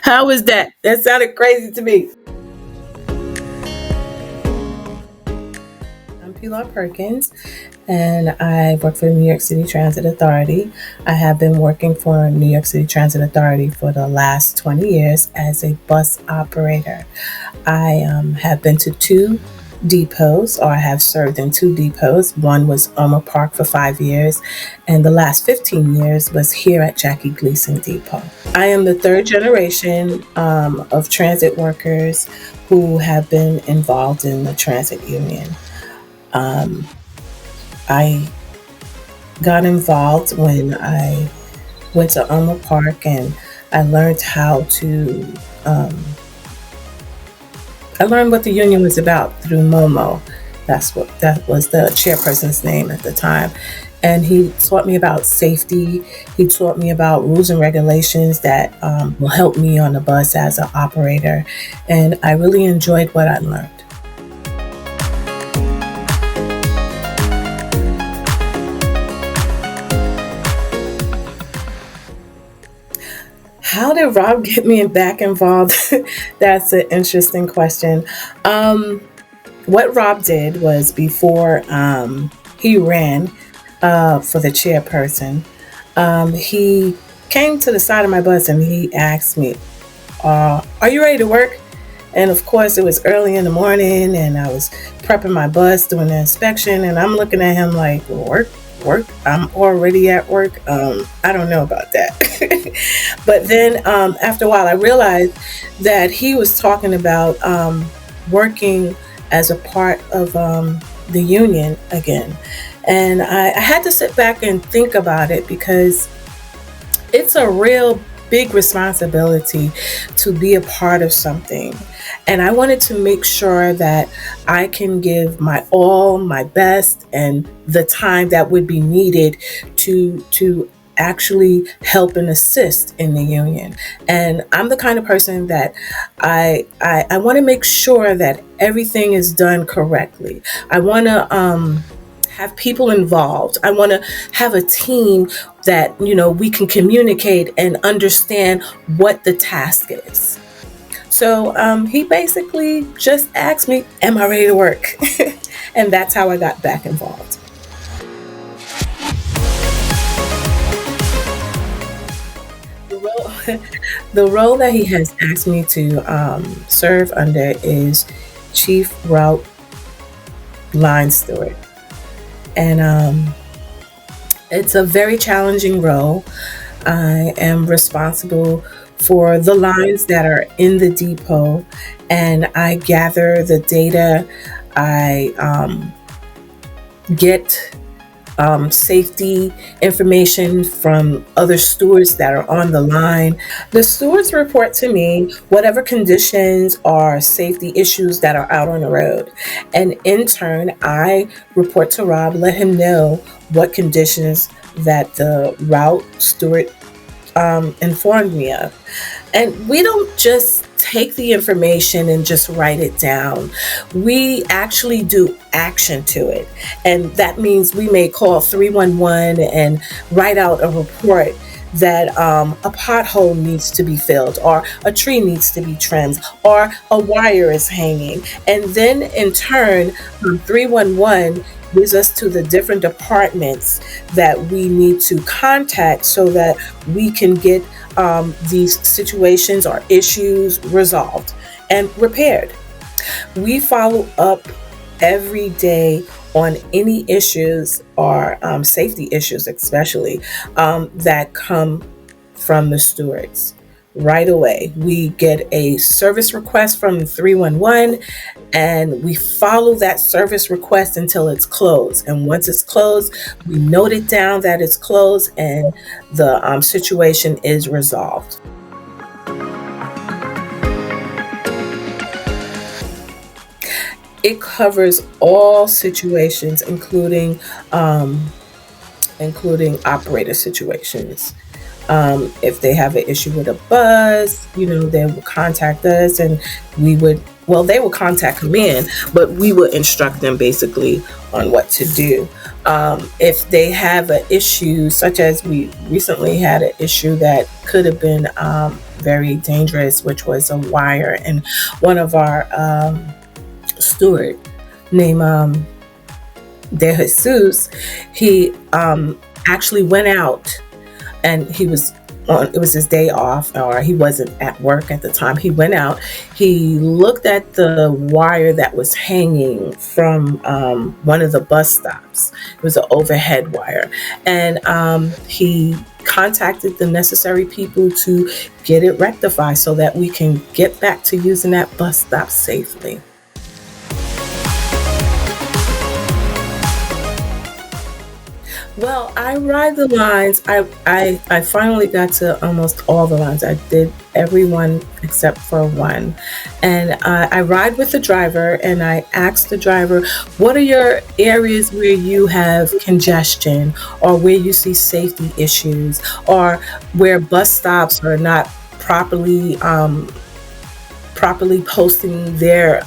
How was that? That sounded crazy to me. I'm Pilar Perkins, and I work for the New York City Transit Authority. I have been working for New York City Transit Authority for the last 20 years as a bus operator. I have been to two depots, or I have served in two depots. One was Elmer Park for 5 years, and the last 15 years was here at Jackie Gleason Depot. I am the third generation of transit workers who have been involved in the transit union. Um, I got involved when I went to Elmer Park, and I learned how to. I learned what the union was about through Momo. That was the chairperson's name at the time. And he taught me about safety. He taught me about rules and regulations that will help me on the bus as an operator. And I really enjoyed what I learned. How did Rob get me back involved? That's an interesting question. Um, what Rob did was before he ran for the chairperson, he came to the side of my bus and he asked me, "Are you ready to work?" And of course, it was early in the morning, and I was prepping my bus doing the inspection, and I'm looking at him like, "Work, work? I'm already at work. I don't know about that." But then after a while, I realized that he was talking about working as a part of the union again. And I had to sit back and think about it because it's a real big responsibility to be a part of something. And I wanted to make sure that I can give my all, my best, and the time that would be needed to actually help and assist in the union. And I'm the kind of person that I want to make sure that everything is done correctly. I want to have people involved. I want to have a team that, we can communicate and understand what the task is. So he basically just asked me, "Am I ready to work?" And that's how I got back involved. The role, the role that he has asked me to serve under is Chief Route Line Steward. And it's a very challenging role. I am responsible for the lines that are in the depot, and I gather the data. I get safety information from other stewards that are on the line. The stewards report to me whatever conditions or safety issues that are out on the road. And in turn, I report to Rob, let him know what conditions that the route steward informed me of. And we don't just take the information and just write it down. We actually do action to it. And that means we may call 311 and write out a report that a pothole needs to be filled, or a tree needs to be trimmed, or a wire is hanging. And then in turn, 311 gives us to the different departments that we need to contact so that we can get these situations or issues resolved and repaired. We follow up every day on any issues or safety issues, especially that come from the stewards. Right away, we get a service request from 311, and we follow that service request until it's closed. And once it's closed, we note it down that it's closed, and the situation is resolved. It covers all situations, including operator situations. If they have an issue with a bus, they will contact us, and we would well, they will contact command, but we will instruct them basically on what to do. If they have an issue, such as we recently had an issue that could have been very dangerous, which was a wire, and one of our steward named De Jesus, he actually went out, and he was on, it was his day off, or he wasn't at work at the time. He went out, he looked at the wire that was hanging from one of the bus stops. It was an overhead wire, and he contacted the necessary people to get it rectified so that we can get back to using that bus stop safely. Well, I ride the lines. I finally got to almost all the lines. I did every one except for one. And I ride with the driver, and I ask the driver, what are your areas where you have congestion, or where you see safety issues, or where bus stops are not properly posting their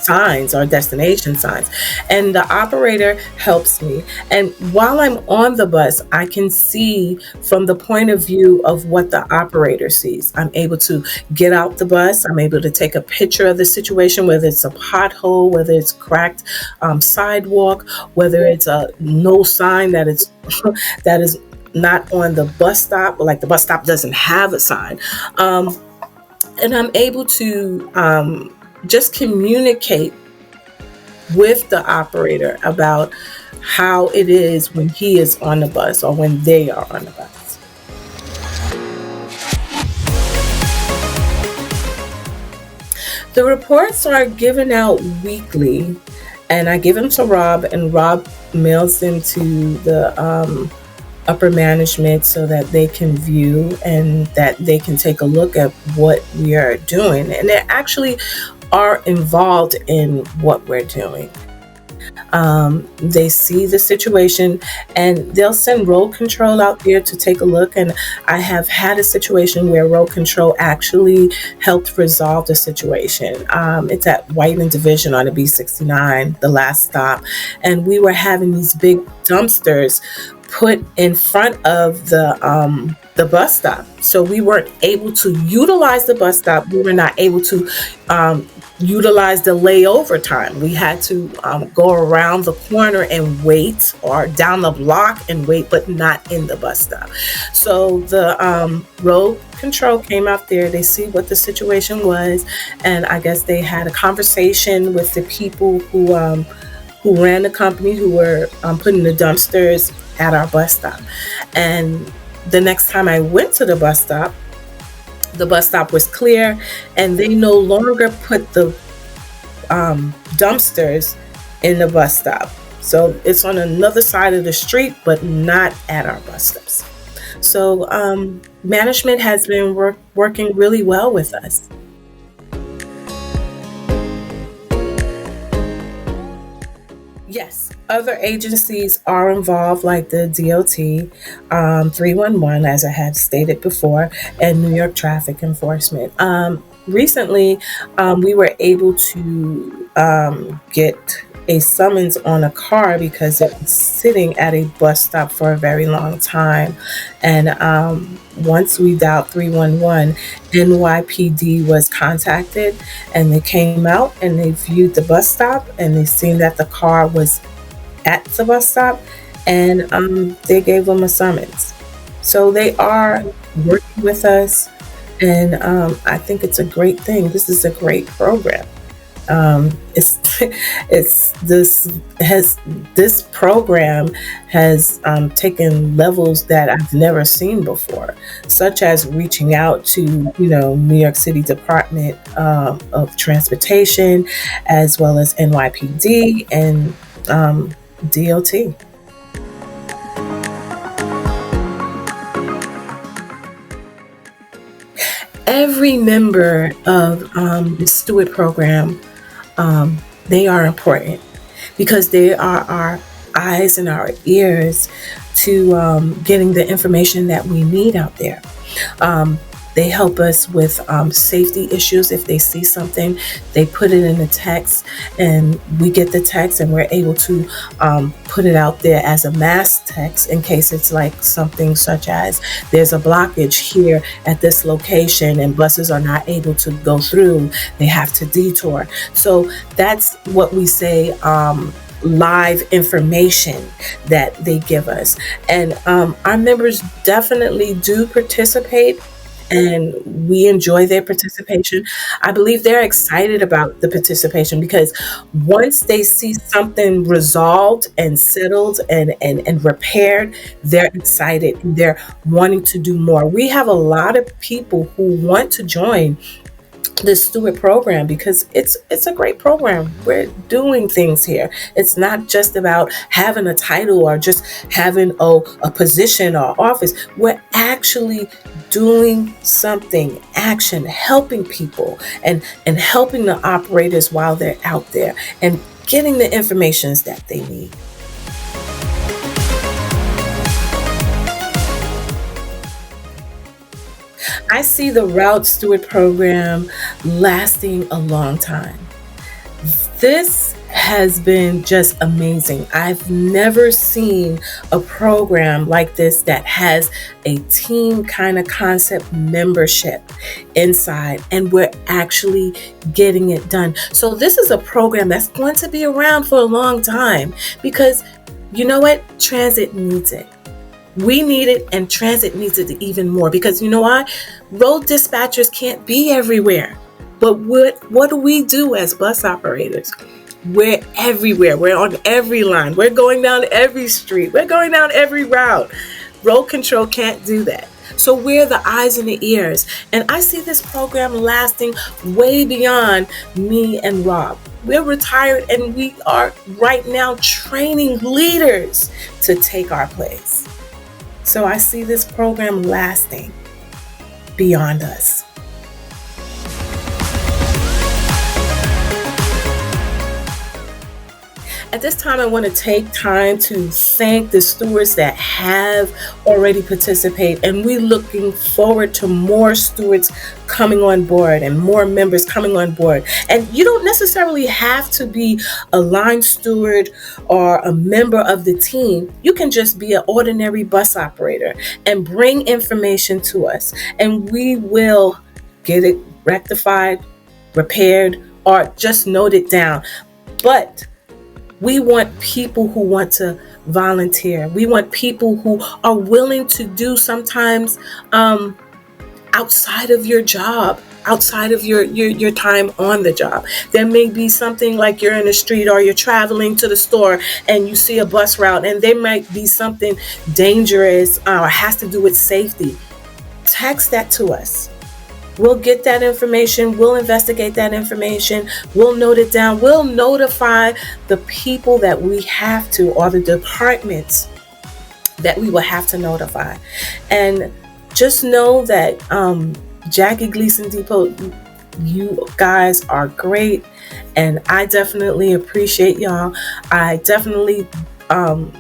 signs or destination signs. And the operator helps me. And while I'm on the bus, I can see from the point of view of what the operator sees. I'm able to get out the bus. I'm able to take a picture of the situation, whether it's a pothole, whether it's cracked sidewalk, whether it's a no sign that it's that is not on the bus stop, like the bus stop doesn't have a sign. And I'm able to just communicate with the operator about how it is when he is on the bus or when they are on the bus. The reports are given out weekly, and I give them to Rob, and Rob mails them to the upper management so that they can view and that they can take a look at what we are doing. And they actually are involved in what we're doing. They see the situation, and they'll send road control out there to take a look. And I have had a situation where road control actually helped resolve the situation. It's at Whiteman Division on the B69, the last stop. And we were having these big dumpsters put in front of the bus stop. So we weren't able to utilize the bus stop. We were not able to utilize the layover time. We had to go around the corner and wait, or down the block and wait, but not in the bus stop. So the road control came out there. They see what the situation was, and I guess they had a conversation with the people who ran the company, who were putting the dumpsters at our bus stop. And the next time I went to the bus stop was clear, and they no longer put the dumpsters in the bus stop. So it's on another side of the street, but not at our bus stops. So management has been working really well with us. Yes, other agencies are involved, like the DOT, 311, as I had stated before, and New York Traffic Enforcement. Recently, we were able to get a summons on a car because it was sitting at a bus stop for a very long time. And once we dialed 311, NYPD was contacted, and they came out and they viewed the bus stop, and they seen that the car was at the bus stop, and they gave them a summons. So they are working with us, and I think it's a great thing. This is a great program. It's this program has taken levels that I've never seen before, such as reaching out to New York City Department of Transportation, as well as NYPD and DOT. Every member of the Steward program, they are important because they are our eyes and our ears to getting the information that we need out there. They help us with safety issues. If they see something, they put it in the text, and we get the text, and we're able to put it out there as a mass text in case it's like something such as there's a blockage here at this location and buses are not able to go through. They have to detour. So that's what we say. Live information that they give us. And our members definitely do participate, and we enjoy their participation. I believe they're excited about the participation because once they see something resolved and settled and repaired, they're excited. They're wanting to do more. We have a lot of people who want to join the Steward program because it's a great program. We're doing things here. It's not just about having a title or just having a position or office. We're actually doing something, action, helping people and helping the operators while they're out there and getting the informations that they need. I see the Route Steward program lasting a long time. This has been just amazing. I've never seen a program like this that has a team kind of concept membership inside, and we're actually getting it done. So, this is a program that's going to be around for a long time because you know what? Transit needs it. We need it, and transit needs it even more because you know why? Road dispatchers can't be everywhere. But what do we do as bus operators? We're everywhere. We're on every line. We're going down every street. We're going down every route. Road control can't do that. So we're the eyes and the ears. And I see this program lasting way beyond me and Rob. We're retired and we are right now training leaders to take our place. So I see this program lasting beyond us. At this time, I want to take time to thank the stewards that have already participated, and we're looking forward to more stewards coming on board and more members coming on board. And you don't necessarily have to be a line steward or a member of the team. You can just be an ordinary bus operator and bring information to us, and we will get it rectified, repaired, or just note it down. But we want people who want to volunteer. We want people who are willing to do sometimes outside of your job, outside of your time on the job. There may be something like you're in the street or you're traveling to the store and you see a bus route and there might be something dangerous or has to do with safety. Text that to us. We'll get that information. We'll investigate that information. We'll note it down. We'll notify the people that we have to, or the departments that we will have to notify. And just know that Jackie Gleason Depot, you guys are great. And I definitely appreciate y'all. I definitely am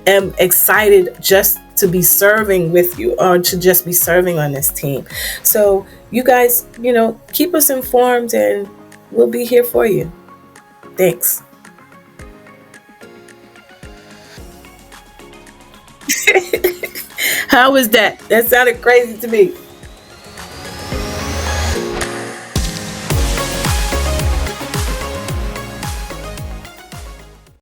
excited just to be serving with you or to just be serving on this team. So you guys, keep us informed and we'll be here for you. Thanks. How was that? That sounded crazy to me.